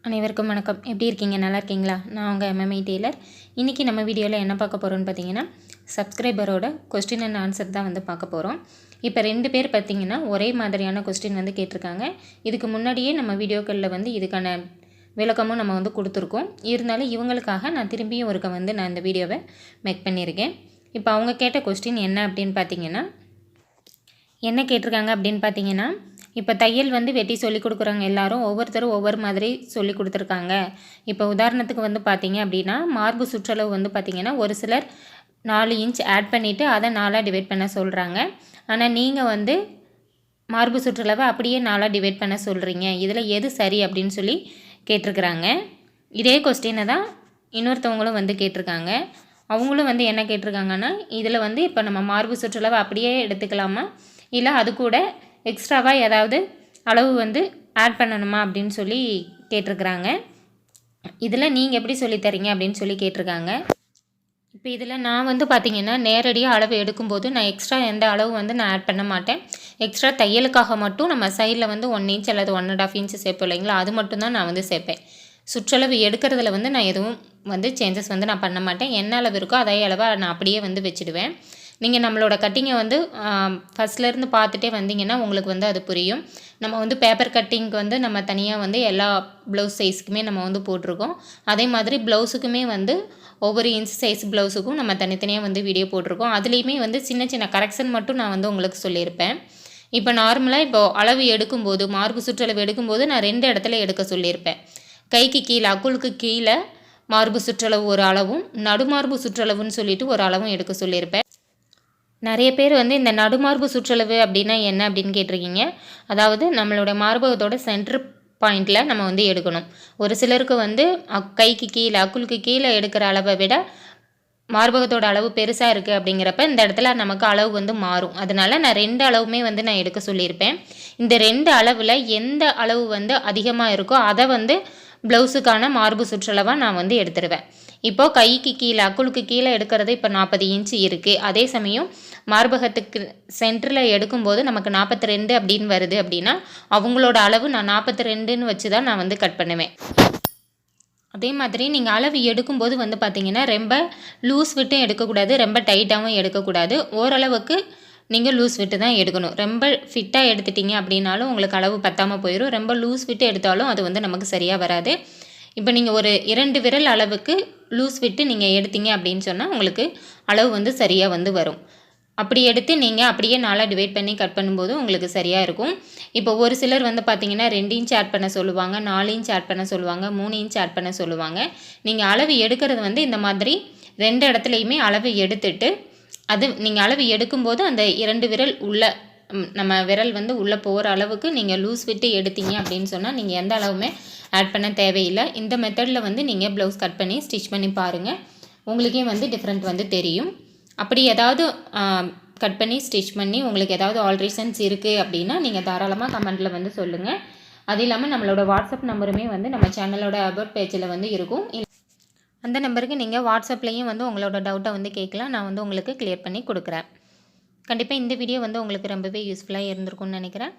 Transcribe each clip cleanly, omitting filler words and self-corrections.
அனைவருக்கும் வணக்கம். எப்படி இருக்கீங்க? நல்லா இருக்கீங்களா? நான் உங்கள் எம்எம்ஐ டெய்லர். இன்றைக்கி நம்ம வீடியோவில் என்ன பார்க்க போகிறோன்னு பார்த்தீங்கன்னா, சப்ஸ்கிரைபரோட கொஸ்டின் அண்ட் ஆன்சர் தான் வந்து பார்க்க போகிறோம். இப்போ 2 பேர் பார்த்திங்கன்னா ஒரே மாதிரியான கொஸ்டின் வந்து கேட்டிருக்காங்க. இதுக்கு முன்னாடியே நம்ம வீடியோக்களில் வந்து இதுக்கான விளக்கமும் நம்ம வந்து கொடுத்துருக்கோம். இருந்தாலும் இவங்களுக்காக நான் திரும்பியும் ஒருக்க வந்து நான் இந்த வீடியோவை மேக் பண்ணியிருக்கேன். இப்போ அவங்க கேட்ட கொஸ்டின் என்ன அப்படின்னு பார்த்தீங்கன்னா, என்ன கேட்டிருக்காங்க அப்படின்னு பார்த்தீங்கன்னா, இப்போ தையல் வந்து வெட்டி சொல்லிக் கொடுக்குறவங்க எல்லாரும் ஒவ்வொருத்தரும் ஒவ்வொரு மாதிரி சொல்லி கொடுத்துருக்காங்க. இப்போ உதாரணத்துக்கு வந்து பார்த்தீங்க அப்படின்னா, மார்பு சுற்றளவு வந்து பார்த்திங்கன்னா ஒரு சிலர் 4 இன்ச் ஆட் பண்ணிவிட்டு அதை 4ஆக டிவைட் பண்ண சொல்கிறாங்க. ஆனால் நீங்கள் வந்து மார்பு சுற்றளவை அப்படியே 4ஆக டிவைட் பண்ண சொல்கிறீங்க. இதில் எது சரி அப்படின்னு சொல்லி கேட்டிருக்கிறாங்க. இதே கொஸ்டினை தான் இன்னொருத்தவங்களும் வந்து கேட்டிருக்காங்க. அவங்களும் வந்து என்ன கேட்டிருக்காங்கன்னா, இதில் வந்து இப்போ நம்ம மார்பு சுற்றளவை அப்படியே எடுத்துக்கலாமா, இல்லை அது கூட எக்ஸ்ட்ராவாக ஏதாவது அளவு வந்து ஆட் பண்ணணுமா அப்படின்னு சொல்லி கேட்டிருக்கிறாங்க. இதில் நீங்கள் எப்படி சொல்லித்தரீங்க அப்படின்னு சொல்லி கேட்டிருக்காங்க. இப்போ இதில் நான் வந்து பார்த்திங்கன்னா நேரடியாக அளவு எடுக்கும்போது நான் எக்ஸ்ட்ரா எந்த அளவு வந்து நான் ஆட் பண்ண மாட்டேன். எக்ஸ்ட்ரா தையலுக்காக மட்டும் நம்ம சைடில் வந்து 1 இன்ச் அல்லது 1.5 இன்ச் சேர்ப்போம் இல்லைங்களா, அது மட்டும்தான் நான் வந்து சேர்ப்பேன். சுற்றளவு எடுக்கிறதுல வந்து நான் எதுவும் வந்து சேஞ்சஸ் வந்து நான் பண்ண மாட்டேன். என்ன அளவு இருக்கோ அதே அளவை நான் அப்படியே வந்து வச்சுடுவேன். நீங்கள் நம்மளோட கட்டிங்கை வந்து ஃபஸ்ட்லேருந்து பார்த்துட்டே வந்தீங்கன்னா உங்களுக்கு வந்து அது புரியும். நம்ம வந்து பேப்பர் கட்டிங்க்கு வந்து நம்ம தனியாக வந்து எல்லா ப்ளவுஸ் சைஸுக்குமே நம்ம வந்து போட்டிருக்கோம். அதே மாதிரி ப்ளவுஸுக்குமே வந்து ஒவ்வொரு இன்ச் சைஸ் ப்ளவுஸுக்கும் நம்ம தனித்தனியாக வந்து வீடியோ போட்டிருக்கோம். அதுலேயுமே வந்து சின்ன சின்ன கரெக்ஷன் மட்டும் நான் வந்து உங்களுக்கு சொல்லியிருப்பேன். இப்போ நார்மலாக இப்போ அளவு எடுக்கும்போது மார்பு சுற்றளவு எடுக்கும்போது நான் 2 இடத்துல எடுக்க சொல்லியிருப்பேன். கைக்கு கீழே அக்குளுக்கு கீழே மார்பு சுற்றளவு ஒரு அளவும், நடுமார்பு சுற்றளவுன்னு சொல்லிட்டு ஒரு அளவும் எடுக்க சொல்லியிருப்பேன். நிறைய பேர் வந்து இந்த நடுமார்பு சுற்றளவு அப்படின்னா என்ன அப்படின்னு கேட்டிருக்கீங்க. அதாவது நம்மளோட மார்பகத்தோட சென்டர் பாயிண்டில் நம்ம வந்து எடுக்கணும். ஒரு சிலருக்கு வந்து கைக்கு கீழே அக்குளுக்கு கீழே எடுக்கிற அளவை விட மார்பகத்தோட அளவு பெருசாக இருக்குது அப்படிங்கிறப்ப இந்த இடத்துல நமக்கு அளவு வந்து மாறும். அதனால் நான் 2 அளவுமே வந்து நான் எடுக்க சொல்லியிருப்பேன். இந்த 2 அளவில் எந்த அளவு வந்து அதிகமாக இருக்கோ அதை வந்து ப்ளவுஸுக்கான மார்பு சுற்றளவாக நான் வந்து எடுத்துருவேன். இப்போது கைக்கு கீழே அக்குளுக்கு கீழே எடுக்கிறது இப்போ 40 இன்ச்சு இருக்குது. அதே சமயம் மார்பகத்துக்கு சென்டரில் எடுக்கும்போது நமக்கு 42 அப்படின்னு வருது அப்படின்னா அவங்களோட அளவு நான் 42ன்னு வச்சு தான் நான் வந்து கட் பண்ணுவேன். அதே மாதிரி நீங்கள் அளவு எடுக்கும்போது வந்து பார்த்திங்கன்னா ரொம்ப லூஸ் விட்டும் எடுக்கக்கூடாது, ரொம்ப டைட்டாகவும் எடுக்கக்கூடாது. ஓரளவுக்கு நீங்கள் லூஸ் விட்டு தான் எடுக்கணும். ரொம்ப ஃபிட்டாக எடுத்துட்டிங்க அப்படின்னாலும் உங்களுக்கு அளவு பத்தாமல் போயிடும். ரொம்ப லூஸ் விட்டு எடுத்தாலும் அது வந்து நமக்கு சரியாக வராது. இப்போ நீங்கள் ஒரு 2 விரல் அளவுக்கு லூஸ் விட்டு நீங்கள் எடுத்தீங்க அப்படின்னு சொன்னால் உங்களுக்கு அளவு வந்து சரியாக வந்து வரும். அப்படி எடுத்து நீங்கள் அப்படியே 4ஆக டிவைட் பண்ணி கட் பண்ணும்போது உங்களுக்கு சரியாக இருக்கும். இப்போ ஒரு சிலர் வந்து பார்த்திங்கன்னா 2 இன்ச் ஆட் பண்ண சொல்லுவாங்க, 4 இன்ச் ஆட் பண்ண சொல்லுவாங்க, 3 இன்ச் ஆட் பண்ண சொல்லுவாங்க. நீங்கள் அளவு எடுக்கிறது வந்து இந்த மாதிரி 2 இடத்துலையுமே அளவு எடுத்துட்டு அது நீங்கள் அளவு எடுக்கும்போது அந்த 2 விரல் உள்ள நம்ம விரல் வந்து உள்ளே போகிற அளவுக்கு நீங்கள் லூஸ் விட்டு எடுத்தீங்க அப்படின்னு சொன்னால் நீங்கள் எந்த அளவுமே ஆட் பண்ண தேவையில்லை. இந்த மெத்தடில் வந்து நீங்கள் ப்ளவுஸ் கட் பண்ணி ஸ்டிச் பண்ணி பாருங்கள். உங்களுக்கே வந்து டிஃப்ரெண்ட் வந்து தெரியும். அப்படி ஏதாவது கட் பண்ணி ஸ்டிச் பண்ணி உங்களுக்கு ஏதாவது ஆல்ட்ரேஷன்ஸ் இருக்குது அப்படின்னா நீங்கள் தாராளமாக கமெண்ட்டில் வந்து சொல்லுங்கள். அது இல்லாமல் நம்மளோட வாட்ஸ்அப் நம்பருமே வந்து நம்ம சேனலோட அபவுட் பேஜில் வந்து இருக்கும். அந்த நம்பருக்கு நீங்கள் வாட்ஸ்அப்லேயும் வந்து உங்களோட டவுட்டை வந்து கேட்கலாம். நான் வந்து உங்களுக்கு கிளியர் பண்ணி கொடுக்குறேன். கண்டிப்பாக இந்த வீடியோ வந்து உங்களுக்கு ரொம்பவே யூஸ்ஃபுல்லாக இருந்திருக்கும்னு நினைக்கிறேன்.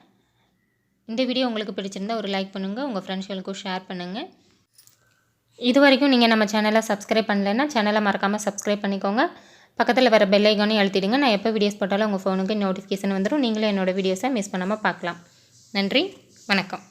இந்த வீடியோ உங்களுக்கு பிடிச்சிருந்தால் ஒரு லைக் பண்ணுங்கள், உங்கள் ஃப்ரெண்ட்ஸ்களுக்கும் ஷேர் பண்ணுங்கள். இது வரைக்கும் நீங்கள் நம்ம சேனலை சப்ஸ்கிரைப் பண்ணலைன்னா சேனலை மறக்காமல் சப்ஸ்கிரைப் பண்ணிக்கோங்க. பக்கத்தில் வர பெல் ஐக்கானையும் அழுத்திடுங்க. நான் எப்போ வீடியோஸ் போட்டாலும் உங்கள் ஃபோனுக்கு நோட்டிஃபிகேஷன் வந்துடும். நீங்களும் என்னோடய வீடியோஸை மிஸ் பண்ணாமல் பார்க்கலாம். நன்றி, வணக்கம்.